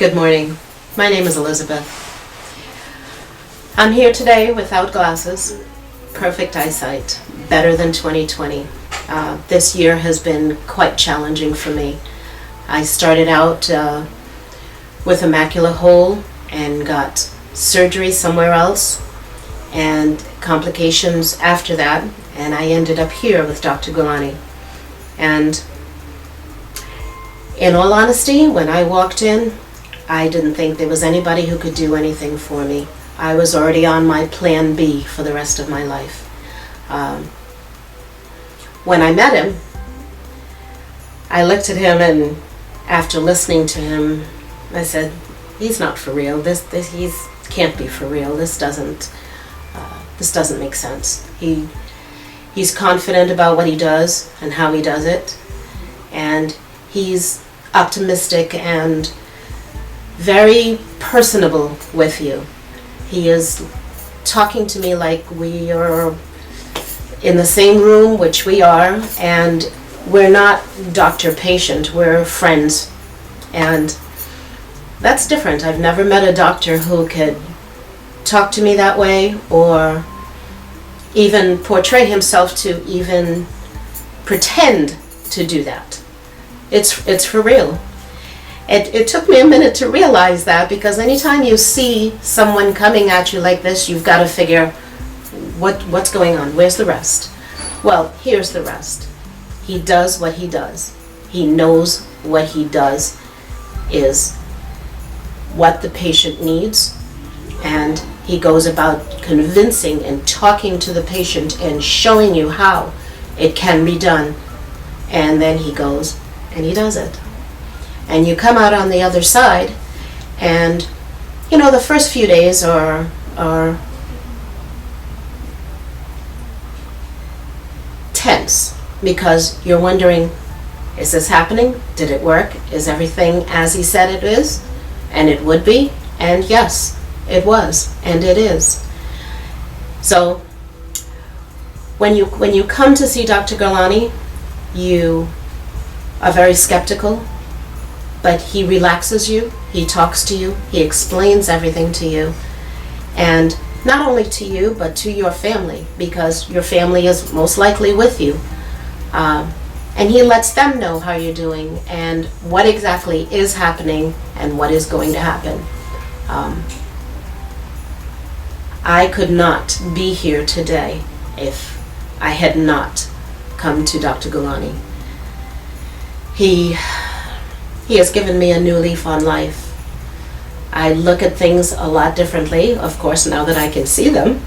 Good morning. My name is Elizabeth. I'm here today without glasses, perfect eyesight, better than 2020. This year has been quite challenging for me. I started out with a macular hole and got surgery somewhere else and complications after that, and I ended up here with Dr. Gulani. And in all honesty, when I walked in, I didn't think there was anybody who could do anything for me. I was already on my plan B for the rest of my life. When I met him, I looked at him, and after listening to him, I said, he's not for real. This can't be for real. This doesn't make sense. He's confident about what he does and how he does it, and he's optimistic and very personable with you. He is talking to me like we are in the same room, which we are, and we're not doctor-patient, we're friends. And that's different. I've never met a doctor who could talk to me that way or even portray himself to even pretend to do that. It's for real. It took me a minute to realize that, because anytime you see someone coming at you like this, you've got to figure what's going on. Where's the rest? Well, here's the rest. He does what he does. He knows what he does is what the patient needs, and he goes about convincing and talking to the patient and showing you how it can be done, and then he goes and he does it. And you come out on the other side, and the first few days are tense, because you're wondering, is this happening? Did it work? Is everything as he said it is? And it would be, and yes, it was, and it is. So when you come to see Dr. Gulani, you are very skeptical, but he relaxes you, he talks to you, he explains everything to you, and not only to you, but to your family, because your family is most likely with you. And he lets them know how you're doing and what exactly is happening and what is going to happen. I could not be here today if I had not come to Dr. Gulani. He has given me a new leaf on life. I look at things a lot differently, of course, now that I can see them,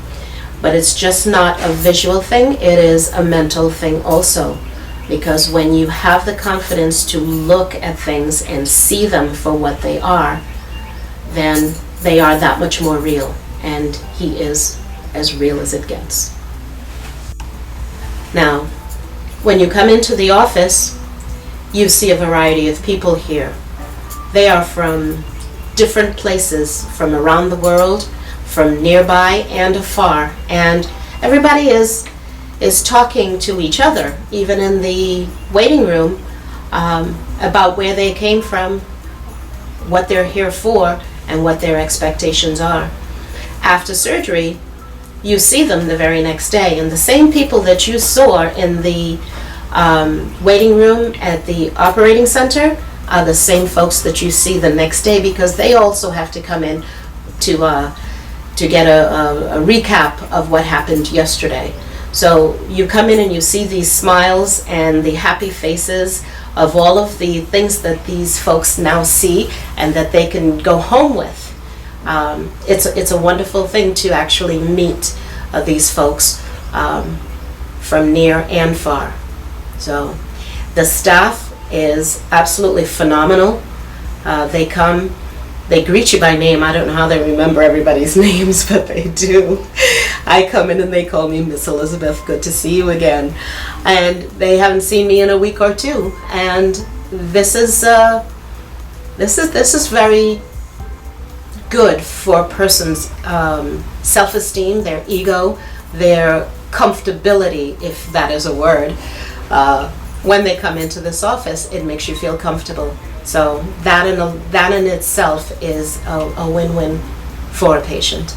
but it's just not a visual thing, it is a mental thing also. Because when you have the confidence to look at things and see them for what they are, then they are that much more real, and he is as real as it gets. Now, when you come into the office, you see a variety of people here. They are from different places, from around the world, from nearby and afar, and everybody is talking to each other, even in the waiting room, about where they came from, what they're here for, and what their expectations are. After surgery, you see them the very next day, and the same people that you saw in the waiting room at the operating center are the same folks that you see the next day, because they also have to come in to get a recap of what happened yesterday. So you come in and you see these smiles and the happy faces of all of the things that these folks now see and that they can go home with. It's a wonderful thing to actually meet these folks from near and far. So the staff is absolutely phenomenal. They come, they greet you by name. I don't know how they remember everybody's names, but they do. I come in and they call me Miss Elizabeth. Good to see you again. And they haven't seen me in a week or two. And this is very good for a person's self-esteem, their ego, their comfortability, if that is a word. When they come into this office, it makes you feel comfortable. So that in itself is a win-win for a patient.